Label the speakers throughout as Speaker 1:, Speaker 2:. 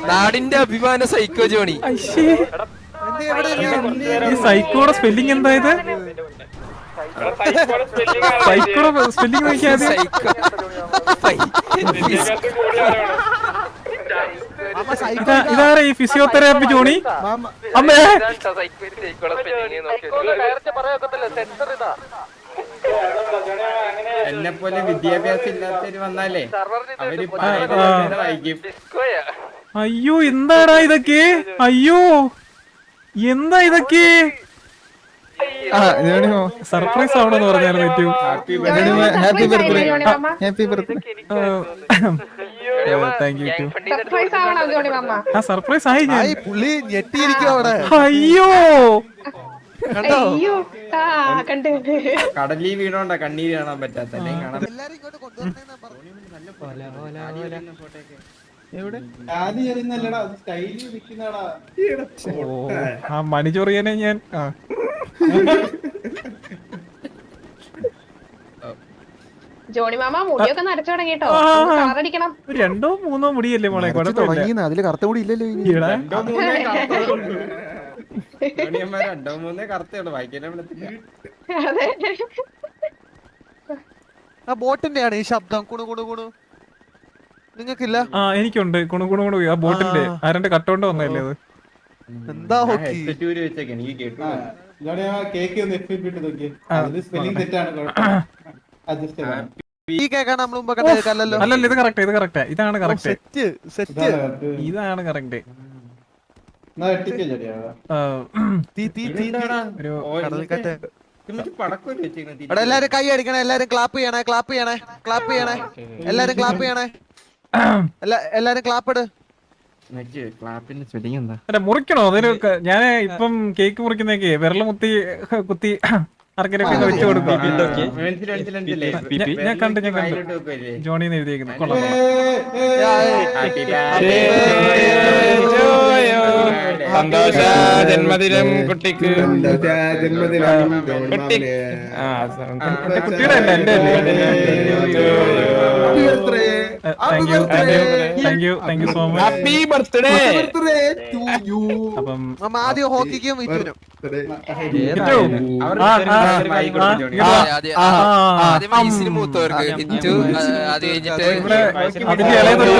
Speaker 1: നാടിന്റെ അഭിമാന psycho Johnny.
Speaker 2: ഈ സൈക്കോടെ സ്പെല്ലിംഗ് എന്തായത്? സൈക്കോടെ സ്പെല്ലിംഗ് നോക്കിയാൽ ഇതാരാ ഈ ഫിസിയോതെറാപ്പി ജോണി? അമ്മേ
Speaker 3: എന്നെ പോലെ വിദ്യാഭ്യാസം ഇല്ലാത്തവര് വന്നാലേ അവര്
Speaker 2: അയ്യോ എന്താടാ ഇതൊക്കെ? അയ്യോ എന്താ ഇതൊക്കെ? സർപ്രൈസ് ആവണമെന്ന് പറഞ്ഞായിരുന്നു ഏറ്റവും.
Speaker 4: Happy birthday.
Speaker 2: Happy birthday. Thank you. ആ സർപ്രൈസ് ആയി ഞാൻ.
Speaker 4: പുള്ളി ഞെട്ടിയിരിക്കും അവിടെ.
Speaker 2: അയ്യോ
Speaker 3: കടലിൽ വീണോണ്ടാ കണ്ണീര് കാണാൻ പറ്റാത്ത.
Speaker 2: ആ മണിചൊറിയനെ ഞാൻ
Speaker 5: ജോണി മാമ മുടിയൊക്കെ നരച്ചു തുടങ്ങിട്ടോ. കളറടിക്കണം.
Speaker 2: 2-3 മുടിയല്ലേ മോളെ?
Speaker 4: തുടങ്ങിയെന്ന് അതില് കറുത്ത മുടി ഇല്ലല്ലോ.
Speaker 3: 2-3 കറുത്തുള്ളൂ. വായിക്കാനും
Speaker 4: ആ ബോട്ടിന്റെ ആണ് ഈ ശബ്ദം. കുണു കുണു കുണു നിങ്ങൾക്കില്ല?
Speaker 2: ആ എനിക്കുണ്ട്. കുണുകുണു ആ ബോട്ടിന്റെ ആരന്റെ കട്ടോണ്ട് വന്നല്ലേ അത്?
Speaker 4: എന്താ ഈ കേക്കാണ് നമ്മൾ മുമ്പ് കണ്ടല്ലോ.
Speaker 2: അല്ലല്ല ഇത് കറക്റ്റ്. ഇത് കറക്റ്റ്. ഇതാണ് കറക്റ്റ്.
Speaker 4: സെറ്റ് സെറ്റ്
Speaker 2: ഇതാണ് കറക്റ്റ്.
Speaker 4: എല്ലാരും കൈ അടിക്കണേ. എല്ലാരും ക്ലാപ്പ് ചെയ്യണേ. ക്ലാപ്പ് ചെയ്യണേ. ക്ലാപ്പ് ചെയ്യണേ. എല്ലാരും ക്ലാപ്പ് ചെയ്യണേ. എല്ലാരും ക്ലാപ്പ് ഇട്.
Speaker 2: അല്ല മുറിക്കണോ? അതിന് ഞാൻ ഇപ്പം കേക്ക് മുറിക്കുന്നേക്ക് വിരല് കുത്തി ആർക്കെങ്കിലും വെച്ച് കൊടുക്കും. ഞാൻ കണ്ടു ജോണിന്ന് എഴുതിയേക്കുന്നു. കൊള്ളാം.
Speaker 1: സന്തോഷ ജന്മദിനം കുട്ടിക്ക്.
Speaker 2: കുട്ടിയുടെ അല്ല എന്റെ thank you so much.
Speaker 1: Happy birthday.
Speaker 2: അപ്പം
Speaker 4: ആദ്യം ഹോക്കിക്കും വിറ്റുനും
Speaker 1: മൂത്തവർക്ക് അത് കഴിഞ്ഞിട്ട്
Speaker 2: അതിന്റെ ഇളയതൊക്കെ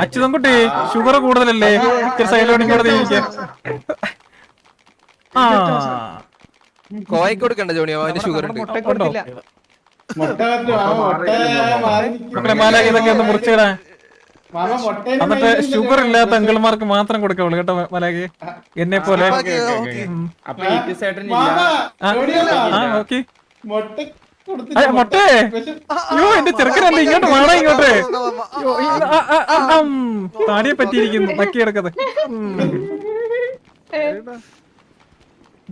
Speaker 2: അച്യുതൻകുട്ടി ഷുഗർ കൂടുതലല്ലേ?
Speaker 1: കോയക്ക് കൊടുക്കണ്ട ജോണി, അവന് ഷുഗർ ഉണ്ട്.
Speaker 2: ഇതൊക്കെ ഒന്ന് മുറിച്ചിടാ. എന്നിട്ട് ഷുഗർ ഇല്ലാത്ത അങ്കിൾമാർക്ക് മാത്രം കൊടുക്കുള്ളൂ കേട്ടോ മലാഖി, എന്നെ പോലെ. ഓക്കെ മൊട്ടേ. അയ്യോ എന്റെ ചെറുക്കനല്ലേ, ഇങ്ങോട്ട് വേണോ ഇങ്ങോട്ട്. താടിയെ പറ്റിയിരിക്കുന്നു നക്കിയെടുക്കത്.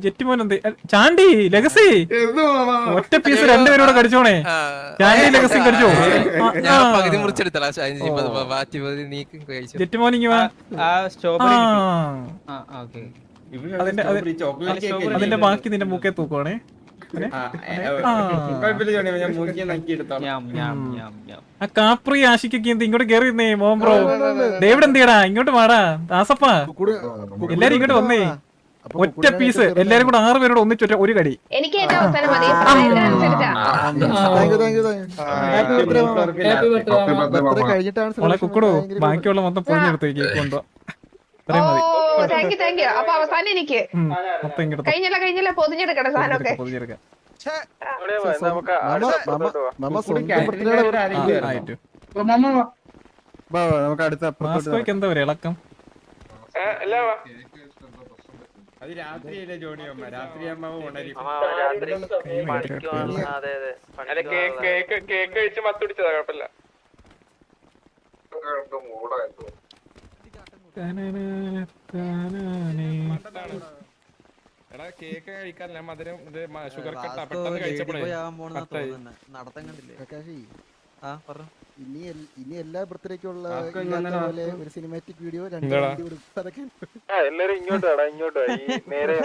Speaker 2: ജെറ്റിമോൻ എന്ത് ചാണ്ടി ലഗസി ഒറ്റ പീസ് രണ്ടുപേരോടെ കടിച്ചോണേ. ചാണ്ടി ലഗസി കടിച്ചോ?
Speaker 1: പകുതി മുറിച്ചെടുത്തല
Speaker 2: ജെറ്റിമോനിങ് വാ. അതിന്റെ ബാക്കി നിന്റെ മൂക്കെ തൂക്കുവാണേ. ആ കാപ്രി ആശിക്കൊക്കെ എന്ത് ഇങ്ങോട്ട് കേറിയിരുന്നേ മോൻ ബ്രോ. ഡേവിഡ് എന്തിയടാ ഇങ്ങോട്ട് വാടാ. ദാസപ്പാ എല്ലാരും ഇങ്ങോട്ട് വന്നേ. ഒറ്റ പീസ് എല്ലാരും കൂടെ 6 പേരോട് ഒന്നിച്ചൊറ്റ ഒരു കടി. മോളെ കുക്കടോ ബാക്കിയുള്ള മൊത്തം പൊതിഞ്ഞെടുത്ത് കേക്ക് കൊണ്ടോ. പൊതിഞ്ഞെടുക്കാം. എന്താ പറയാ ഇളക്കം?
Speaker 3: അത് രാത്രിയല്ലേ ജോണിയമ്മ, രാത്രിയമ്മ ഉണരും. കേക്ക് കഴിച്ച് മത്തുടിച്ചതാ, കുഴപ്പമില്ല.
Speaker 6: കേക്ക് കഴിക്കാറില്ല മധുരം ഷുഗർ കട്ടാ പെട്ടെന്ന് കഴിച്ചപ്പോഴേ
Speaker 4: നടത്തം കണ്ടില്ലേ
Speaker 7: ഇനി എല്ലാ ബർത്ത്ഡേക്കുള്ള പോലെ ഒരു സിനിമാറ്റിക് വീഡിയോ
Speaker 6: എല്ലാരും ഇങ്ങോട്ട് നേരെ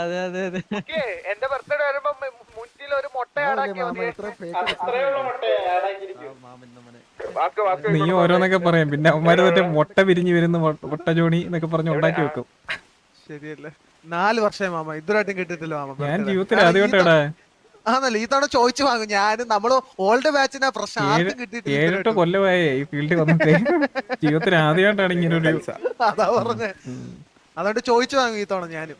Speaker 4: അതെ അതെ അതെ
Speaker 1: എന്റെ ബർത്ത്ഡേ വരുമ്പോ മുന്നിൽ ഒരു മുട്ട
Speaker 2: നീ ഓരോന്നൊക്കെ പറയാം പിന്നെ അവന്മാര് മറ്റേ മുട്ട പിരിഞ്ഞു വരുന്ന മുട്ട ജോണി എന്നൊക്കെ പറഞ്ഞ് ഉണ്ടാക്കി വെക്കും.
Speaker 4: ശരിയല്ലേ 4 വർഷമായി മാമ ഇതുവരായിട്ടും കിട്ടിയിട്ടില്ല മാമ.
Speaker 2: ഞാൻ ജീവിതത്തിൽ ആദ്യമായിട്ടാടാ
Speaker 4: ആന്നല്ലേ ഈ തവണ ചോദിച്ചു വാങ്ങും. ഞാൻ നമ്മള് ഓൾഡ് ബാച്ചിനാ പ്രശ്നം ആർക്കും
Speaker 2: 7-8 കൊല്ലമായി ഈ ഫീൽഡിൽ വന്നിട്ട് ജീവിതത്തിൽ ആദ്യമായിട്ടാണ് ഇങ്ങനെ ഒരു
Speaker 4: അതാ പറഞ്ഞേ. അതുകൊണ്ട് ചോദിച്ചു വാങ്ങും ഈ തവണ ഞാനും.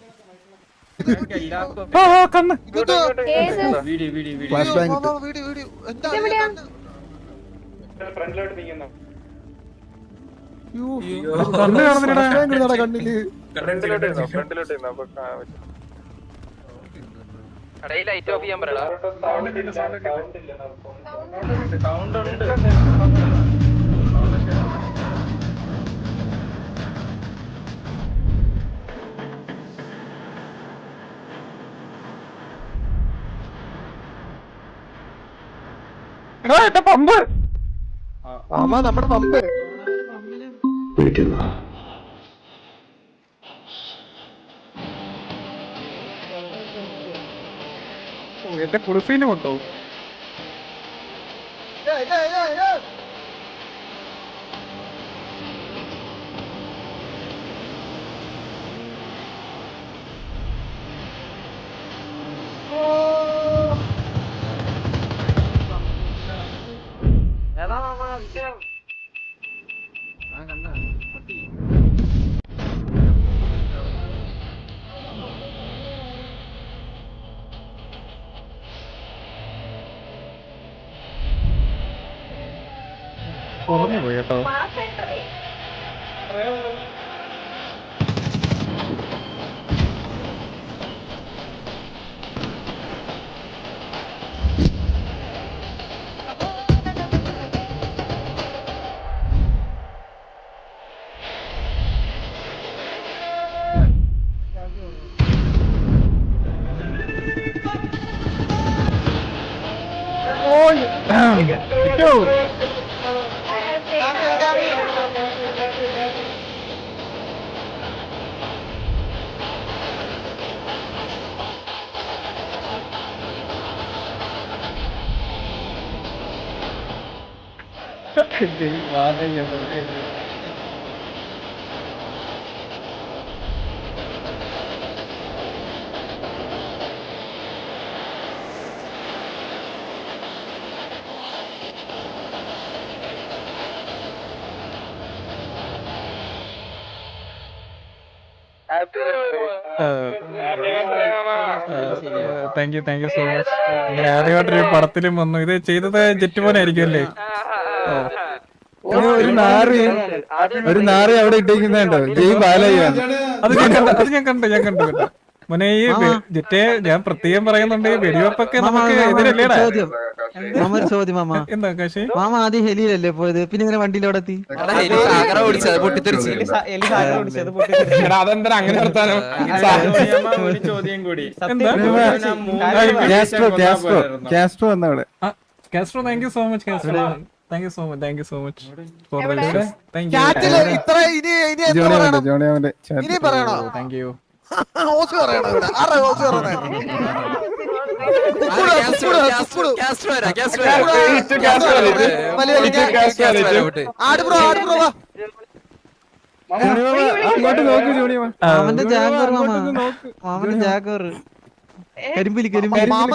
Speaker 2: കണ്ണ് കണ്ണ് കാണുന്നില്ലടാ.
Speaker 7: കണ്ണില്
Speaker 1: ലൈറ്റ് ഓഫ് ചെയ്യാൻ പറയടാ.
Speaker 2: പമ്പ്
Speaker 7: മാമ നമ്മുടെ പമ്പ്
Speaker 2: എന്റെ കുളിഫീന് കൊണ്ടോ കുറഞ്ഞു പോയി കേട്ടോ. Thank you so much. ഇങ്ങനെ ആദ്യമായിട്ടൊരു പടത്തിലും വന്നു. ഇത് ചെയ്തത് ജെറ്റ് മോനായിരിക്കും അല്ലേ?
Speaker 7: ഒരു നാറി അവിടെ ഇട്ടേക്കുന്നുണ്ടോ? ജയ് ബാലയ്യ.
Speaker 2: അത് ഞാൻ കണ്ടു മോനെ. ഈ ജെറ്റേ ഞാൻ പ്രത്യേകം പറയുന്നുണ്ട്, വെടിവെപ്പൊക്കെ നമുക്ക് എതിരല്ലേടാ.
Speaker 4: ഒരു ചോദ്യം മാമ.
Speaker 2: എന്താ കാശി?
Speaker 4: മാമ ആദ്യം ഹെലിയിലല്ലേ പോയത്, പിന്നെ ഇങ്ങനെ വണ്ടിയിലൂടെ എത്തി?
Speaker 6: അതെന്താ അങ്ങനെ വർത്താനം?
Speaker 3: ഒരു ചോദ്യം കൂടി.
Speaker 7: കാസ്ട്രോ എന്നവിടെ.
Speaker 2: Castro thank you so much. Castro thank you so much for the wishes. Thank you.
Speaker 7: ഇനി
Speaker 4: പറയണോ?
Speaker 2: Thank you.
Speaker 7: അങ്ങോട്ട് നോക്ക് ജോണി.
Speaker 4: മാമന്റെ ജാഗോർ മാമ. മാമന്റെ ജാഗോർ കരിമ്പിലി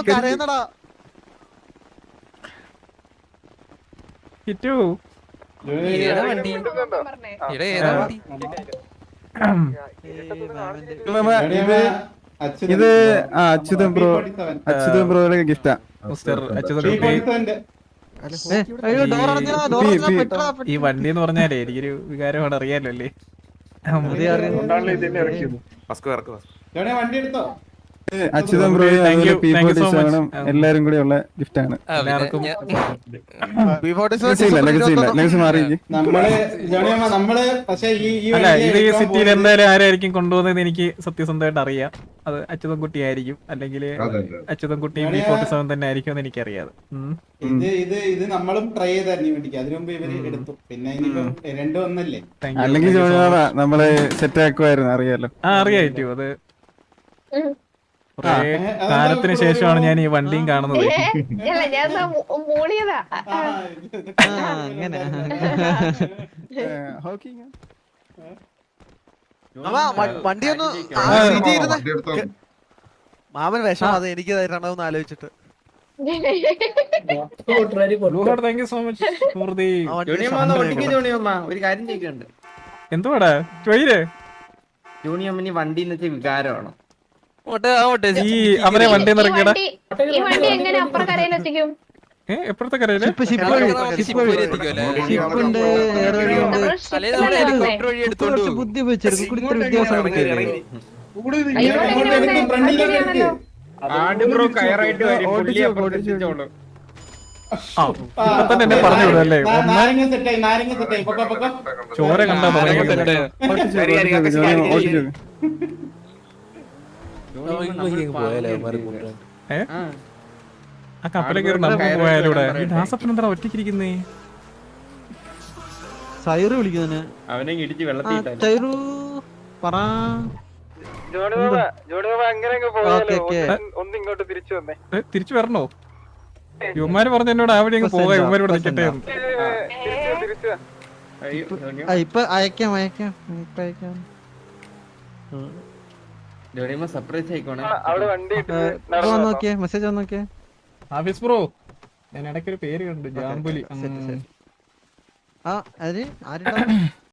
Speaker 4: കരയുന്നടാ.
Speaker 2: ഹിറ്റു
Speaker 1: ഏതാ വണ്ടി? ഏതാ വണ്ടി?
Speaker 7: ഇത് അച്യുതൻ ബ്രോയുടെ ഗിഫ്റ്റാ.
Speaker 2: ഈ വണ്ടി എന്ന് പറഞ്ഞാലേ എനിക്കൊരു വികാരമാണ്, അറിയാലോ അല്ലേ?
Speaker 7: Achuthan bro
Speaker 2: Thank you, thank you so much.
Speaker 7: എല്ലാരും കൂടി ഉള്ള ഗിഫ്റ്റ് ആണ്.
Speaker 2: എല്ലാവർക്കും
Speaker 7: ലെഗസി മാറിയിരിക്കും.
Speaker 3: നമ്മള് പക്ഷേ
Speaker 2: അല്ല ഇത് ഈ സിറ്റിയിൽ എന്തായാലും ആരായിരിക്കും കൊണ്ടുപോകുന്നത് എനിക്ക് സത്യസന്ധമായിട്ട് അറിയാം. അത് അച്യുതൻകുട്ടി ആയിരിക്കും, അല്ലെങ്കിൽ അച്യുതൻകുട്ടിയും B47 തന്നെ ആയിരിക്കും എന്ന് എനിക്കറിയാം.
Speaker 3: ഇത് നമ്മളും ട്രൈ ചെയ്തായിരുന്നു വേണ്ടിക്ക്. അതിനു മുമ്പ് ഇവര് എടുത്തു. പിന്നെ രണ്ടും ഒന്നല്ലേ.
Speaker 7: അല്ലെങ്കിൽ നമ്മള് സെറ്റ് ആക്കുമായിരുന്നു, അറിയാലോ.
Speaker 2: അറിയാറ്റു. അത് കുറേ കാലത്തിന് ശേഷമാണ് ഞാൻ ഈ വണ്ടിയും കാണുന്നത്.
Speaker 5: അല്ല ഞാൻ മൂളിയതാ.
Speaker 4: അങ്ങനെ വണ്ടി ഒന്ന് മാമൻ വിഷം അത് എനിക്ക് തരണമെന്ന് ആലോചിച്ചിട്ട്.
Speaker 2: Thank you so much for the.
Speaker 3: ഒരു കാര്യം ചോദിക്കുന്നുണ്ട്.
Speaker 2: എന്തുവാടാ ചോയില്?
Speaker 3: ജൂണിയമ്മന് വണ്ടി എന്ന് വെച്ചാൽ വികാരമാണോ?
Speaker 2: ഈ അവരെ വണ്ടി നിറക്കിയടാ.
Speaker 5: ഈ വണ്ടി എങ്ങനെ അപ്പുറക്കരയിൽ എത്തിക്കും?
Speaker 2: എപ്പോഴത്തെ കരയില്?
Speaker 8: ബുദ്ധി വെച്ചെടുക്കും.
Speaker 2: തന്നെ എന്നെ പറഞ്ഞു വിടും അല്ലേ? ചോര കണ്ടാ തുടങ്ങി. ആ കപ്പലെ കയറി നമുക്ക് പോയാലൂടെ? ദാസപ്പൻ എന്താ ഒറ്റയ്ക്കിരിക്കുന്നേ?
Speaker 8: സൈറ് വിളിക്കുന്നതിന്
Speaker 3: അവനെ ഇടിച്ച് വെള്ളത്തിൽ
Speaker 8: സൈറു പറ.
Speaker 1: ഒന്നിങ്ങോട്ട് തിരിച്ചു വന്നേ.
Speaker 2: തിരിച്ചു വരണോ? യുവമാര് പറഞ്ഞു എന്നോട് അവിടെ അങ്ങ് പോകാം, യുവമാര് ഇവിടെ നിൽക്കട്ടെ.
Speaker 8: ഇപ്പൊ അയക്കാം ഇപ്പൊ അയക്കാം.
Speaker 3: സർപ്രൈസ് ആയിക്കോണേ.
Speaker 8: നോക്കിയേ മെസ്സേജ് വന്ന് നോക്കിയേ.
Speaker 2: ആഫീസ് ബ്രോ, ഞാൻ ഇടയ്ക്കൊരു പേര് കണ്ടു, ജാമ്പുലി.
Speaker 8: ആ അതിന് ആരുണ്ടാ